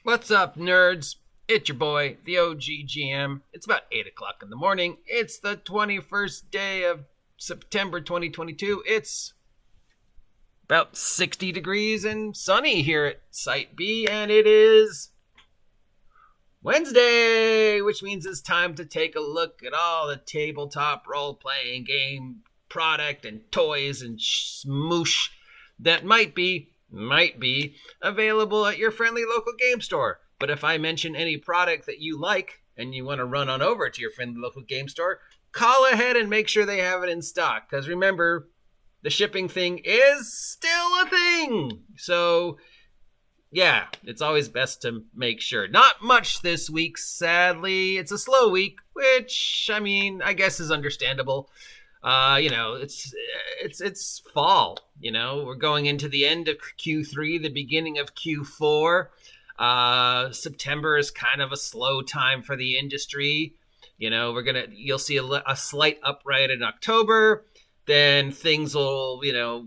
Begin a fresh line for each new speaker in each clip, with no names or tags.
What's up, nerds? It's your boy, the OGGM. It's about 8 o'clock in the morning. It's the 21st day of September 2022. It's about 60 degrees and sunny here at Site B, and it is Wednesday, which means it's time to take a look at all the tabletop role-playing game product and toys and smoosh that might be available at your friendly local game store. But if I mention any product that you like and you want to run on over to your friendly local game store, call ahead and make sure they have it in stock. Because remember, the shipping thing is still a thing. So, yeah, it's always best to make sure. Not much this week, sadly. It's a slow week, which, I guess is understandable. It's fall. We're going into the end of Q3, the beginning of Q4. September is kind of a slow time for the industry. You'll see a slight upright in October. Then things will,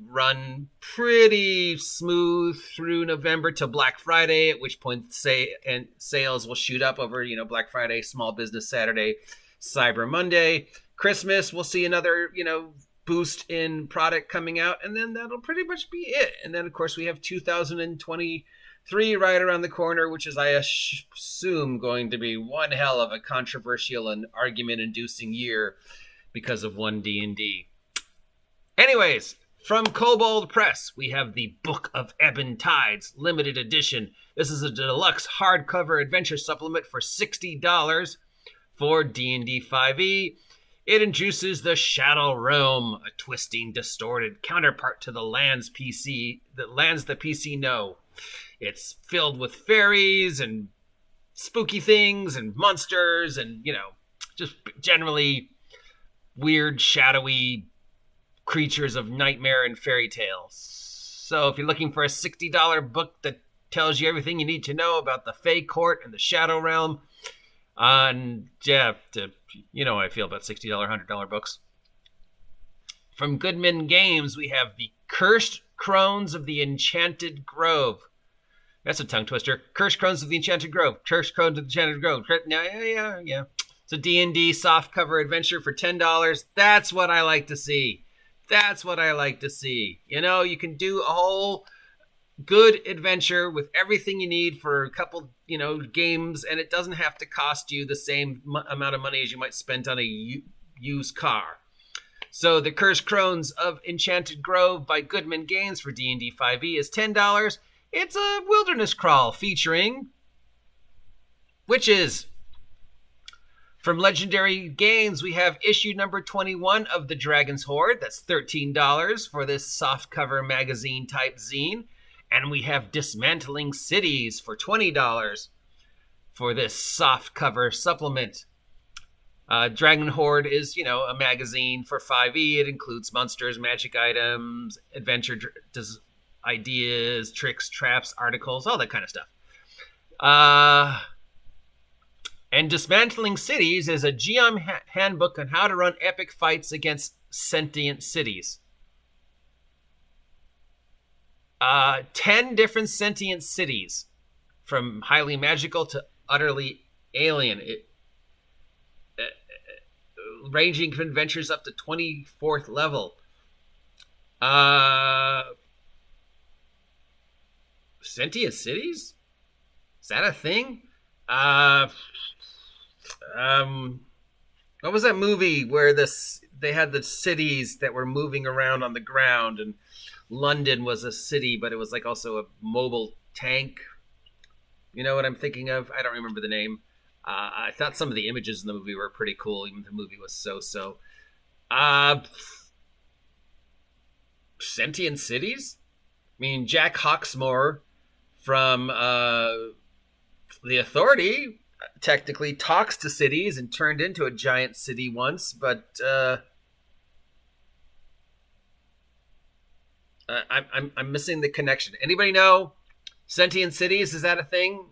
run pretty smooth through November to Black Friday, at which point sales will shoot up over, Black Friday, Small Business Saturday, Cyber Monday. Christmas, we'll see another, boost in product coming out, and then that'll pretty much be it. And then, of course, we have 2023 right around the corner, which is, I assume, going to be one hell of a controversial and argument-inducing year because of one D&D. Anyways, from Kobold Press, we have the Book of Ebon Tides, limited edition. This is a deluxe hardcover adventure supplement for $60 for D&D 5e. It introduces the Shadow Realm, a twisting, distorted counterpart to the lands the PC know. It's filled with fairies and spooky things and monsters and, just generally weird, shadowy creatures of nightmare and fairy tales. So if you're looking for a $60 book that tells you everything you need to know about the Fae Court and the Shadow Realm, and yeah, you know how I feel about $60, $100 books. From Goodman Games, we have the Cursed Crones of the Enchanted Grove. That's a tongue twister. Cursed Crones of the Enchanted Grove. Cursed Crones of the Enchanted Grove. Yeah. It's a D&D softcover adventure for $10. That's what I like to see. You can do a whole good adventure with everything you need for a couple, games, and it doesn't have to cost you the same amount of money as you might spend on a used car. So the Cursed Crones of Enchanted Grove by Goodman Games for D&D 5e is $10. It's a wilderness crawl featuring witches. From Legendary Games, we have issue number 21 of The Dragon's Hoard. That's $13 for this softcover magazine type zine. And we have Dismantling Cities for $20 for this softcover supplement. Dragon Hoard is, a magazine for 5e. It includes monsters, magic items, adventure ideas, tricks, traps, articles, all that kind of stuff. And Dismantling Cities is a GM handbook on how to run epic fights against sentient cities. 10 different sentient cities, from highly magical to utterly alien, ranging from adventures up to 24th level. Sentient cities? Is that a thing? What was that movie where they had the cities that were moving around on the ground, and London was a city, but it was like also a mobile tank. You know what I'm thinking of? I don't remember the name. I thought some of the images in the movie were pretty cool, even the movie was so. Sentient cities? Jack Hawksmoor from The Authority technically talks to cities and turned into a giant city once, but I'm missing the connection. Anybody know sentient cities? Is that a thing?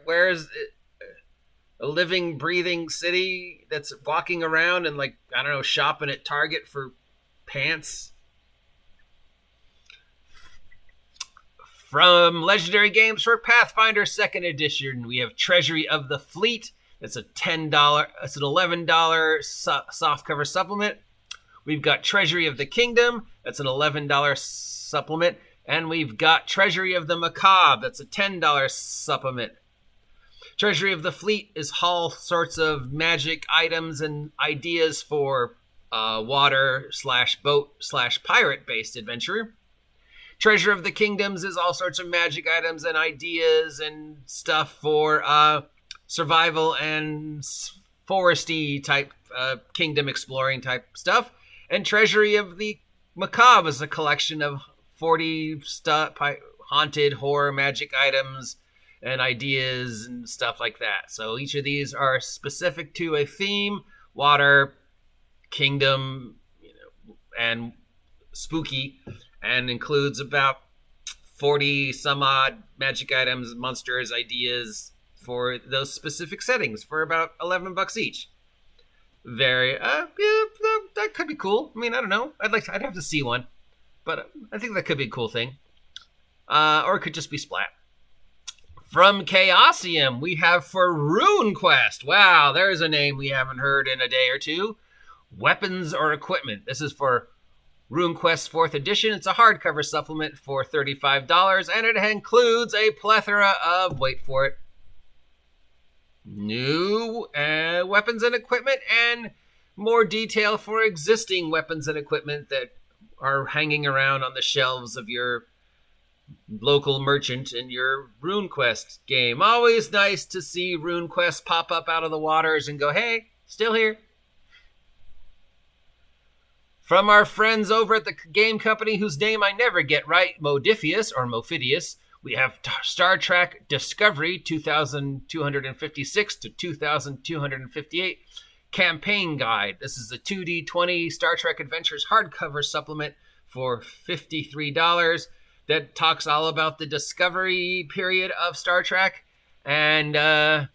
Where is it? A living, breathing city that's walking around and shopping at Target for pants? From Legendary Games for Pathfinder 2nd Edition, we have Treasury of the Fleet. It's a $10, it's an $11 softcover supplement. We've got Treasury of the Kingdom. That's an $11 supplement. And we've got Treasury of the Macabre. That's a $10 supplement. Treasury of the Fleet is all sorts of magic items and ideas for water/boat/pirate-based adventure. Treasure of the Kingdoms is all sorts of magic items and ideas and stuff for survival and foresty type, kingdom exploring type stuff. And Treasury of the Macabre is a collection of 40 haunted horror magic items and ideas and stuff like that. So each of these are specific to a theme: water, kingdom, and spooky, and includes about 40 some odd magic items, monsters, ideas for those specific settings for about $11 each. Very, that could be cool. I mean, I don't know. I'd have to see one, but I think that could be a cool thing. Or it could just be Splat. From Chaosium, we have for RuneQuest. Wow, there's a name we haven't heard in a day or two. Weapons or Equipment. This is for RuneQuest 4th Edition. It's a hardcover supplement for $35, and it includes a plethora of, wait for it, new weapons and equipment, and more detail for existing weapons and equipment that are hanging around on the shelves of your local merchant in your RuneQuest game. Always nice to see RuneQuest pop up out of the waters and go, hey, still here. From our friends over at the game company whose name I never get right, Modiphius, we have Star Trek Discovery 2256 to 2258 Campaign Guide. This is a 2D20 Star Trek Adventures hardcover supplement for $53 that talks all about the discovery period of Star Trek and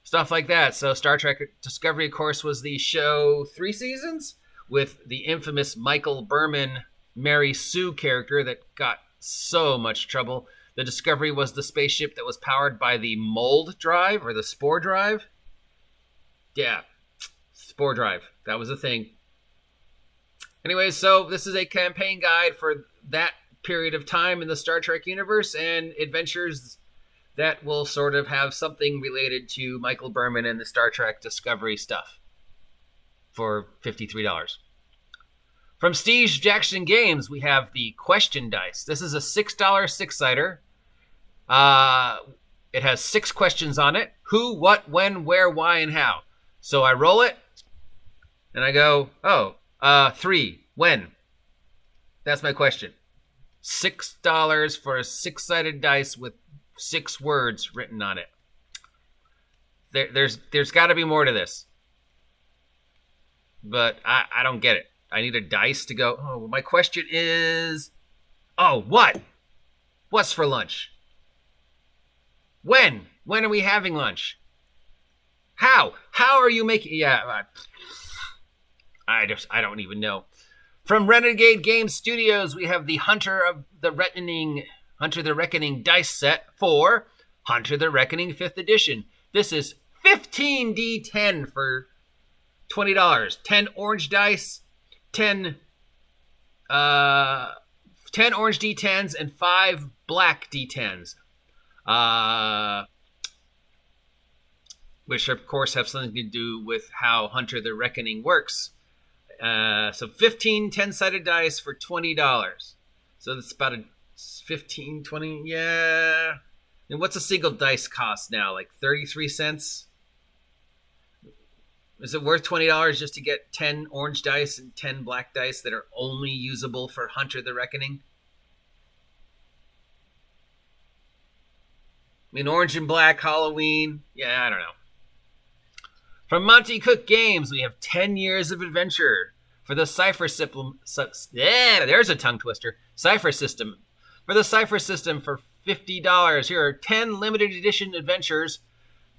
stuff like that. So Star Trek Discovery, of course, was the show 3 seasons with the infamous Michael Berman Mary Sue character that got so much trouble. The Discovery was the spaceship that was powered by the mold drive or the spore drive. Yeah, spore drive. That was a thing. Anyway, so this is a campaign guide for that period of time in the Star Trek universe and adventures that will sort of have something related to Michael Berman and the Star Trek Discovery stuff for $53. From Steve Jackson Games, we have the Question Dice. This is a $6 six-sider. It has 6 questions on it. Who, what, when, where, why, and how. So I roll it, and I go, 3, when? That's my question. $6 for a 6-sided dice with 6 words written on it. There's got to be more to this. But I don't get it. I need a dice to go, my question is, what? What's for lunch? When? When are we having lunch? How? How are you making, I don't even know. From Renegade Game Studios, we have the Hunter the Reckoning dice set for Hunter the Reckoning 5th Edition. This is 15d10 for $20. 10 orange dice, 10 orange d10s, and 5 black d10s. Which, of course, have something to do with how Hunter the Reckoning works. So 15 10-sided dice for $20. So that's about a 15, 20, yeah. And what's a single dice cost now? Like 33 cents? Is it worth $20 just to get 10 orange dice and 10 black dice that are only usable for Hunter the Reckoning? I mean, orange and black, Halloween. Yeah, I don't know. From Monty Cook Games, we have 10 Years of Adventure for the Cypher System. There's a tongue twister. Cypher System. For the Cypher System for $50. Here are 10 limited edition adventures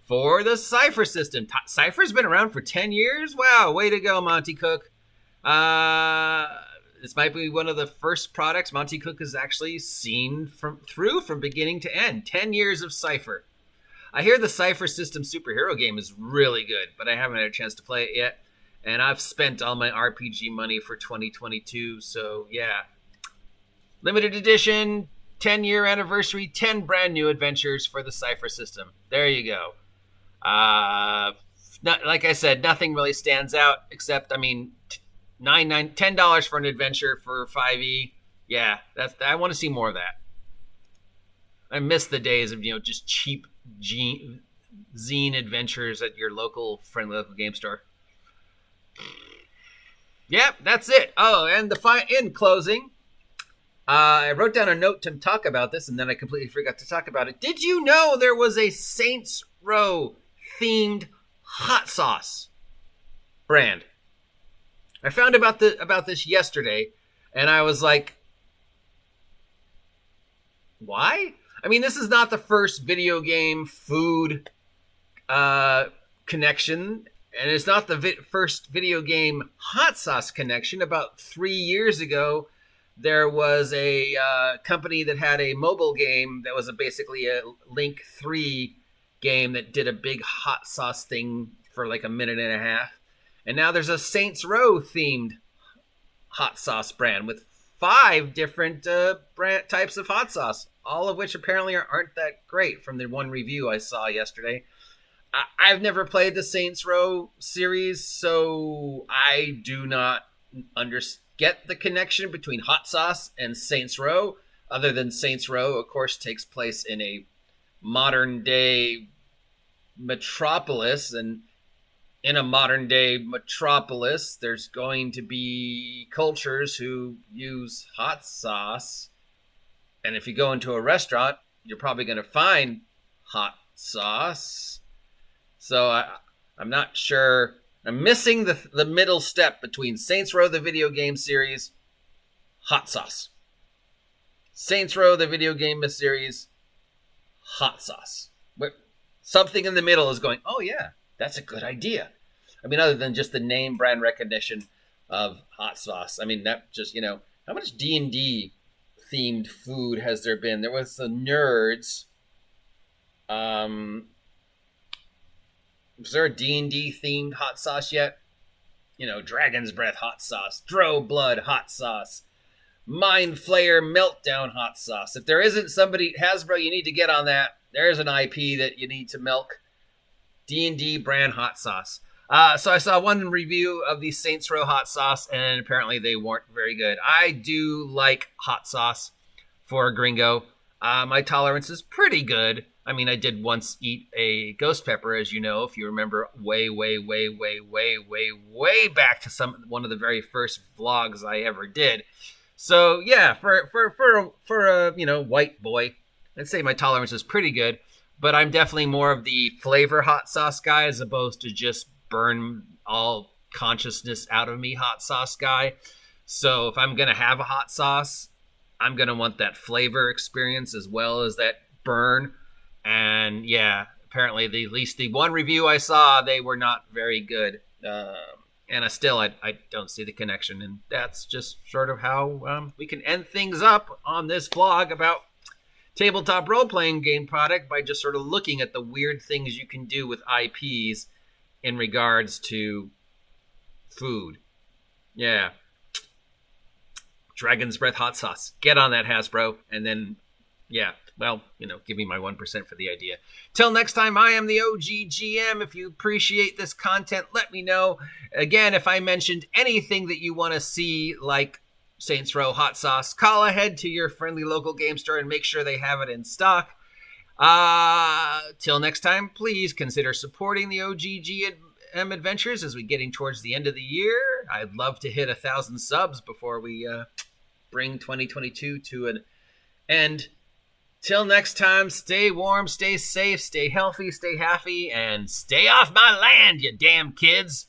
for the Cypher System. Cypher's been around for 10 years? Wow, way to go, Monty Cook. this might be one of the first products Monty Cook has actually seen from beginning to end. 10 years of Cypher. I hear the Cypher System superhero game is really good, but I haven't had a chance to play it yet. And I've spent all my RPG money for 2022, so yeah. Limited edition, 10-year anniversary, 10 brand new adventures for the Cypher System. There you go. Like I said, nothing really stands out except, I mean, $10 for an adventure for 5e. Yeah, I want to see more of that. I miss the days of, just cheap zine adventures at your local game store. Yep, that's it. Oh, and in closing, I wrote down a note to talk about this, and then I completely forgot to talk about it. Did you know there was a Saints Row themed hot sauce brand? I found about this yesterday, and I was like, why? I mean, this is not the first video game food connection, and it's not the first video game hot sauce connection. About 3 years ago, there was a company that had a mobile game that was basically a Link 3 game that did a big hot sauce thing for like a minute and a half. And now there's a Saints Row themed hot sauce brand with 5 different types of hot sauce, all of which apparently aren't that great from the one review I saw yesterday. I've never played the Saints Row series, so I do not get the connection between hot sauce and Saints Row, other than Saints Row, of course, takes place in a modern day metropolis, and in a modern day metropolis, there's going to be cultures who use hot sauce. And if you go into a restaurant, you're probably going to find hot sauce. So I'm not sure. I'm missing the middle step between Saints Row, the video game series, hot sauce. Saints Row, the video game series, hot sauce. But something in the middle is going, oh yeah, that's a good idea. I mean, other than just the name brand recognition of hot sauce. I mean, that just, how much D&D themed food has there been? There was the Nerds. Was there a D&D themed hot sauce yet? Dragon's Breath hot sauce, Drow Blood hot sauce, Mind Flayer Meltdown hot sauce. If there isn't somebody, Hasbro, you need to get on that. There's an IP that you need to milk. D&D brand hot sauce. So I saw one review of the Saints Row hot sauce, and apparently they weren't very good. I do like hot sauce for a gringo. My tolerance is pretty good. I mean, I did once eat a ghost pepper, as you know, if you remember way back to one of the very first vlogs I ever did. So yeah, for a white boy, I'd say my tolerance is pretty good. But I'm definitely more of the flavor hot sauce guy as opposed to just burn all consciousness out of me hot sauce guy. So if I'm going to have a hot sauce, I'm going to want that flavor experience as well as that burn. And yeah, apparently at least the one review I saw, they were not very good. And I don't see the connection. And that's just sort of how we can end things up on this vlog about tabletop role-playing game product by just sort of looking at the weird things you can do with IPs in regards to food. Yeah. Dragon's Breath hot sauce. Get on that, Hasbro. And then, yeah, well, give me my 1% for the idea. Till next time, I am the OG GM. If you appreciate this content, let me know. Again, if I mentioned anything that you want to see, like Saints Row hot sauce, call ahead to your friendly local game store and make sure they have it in stock. Till next time, please consider supporting the OGGM adventures as we're getting towards the end of the year. I'd love to hit 1,000 subs before we bring 2022 to an end. Till next time, stay warm, stay safe, stay healthy, stay happy, and stay off my land, you damn kids.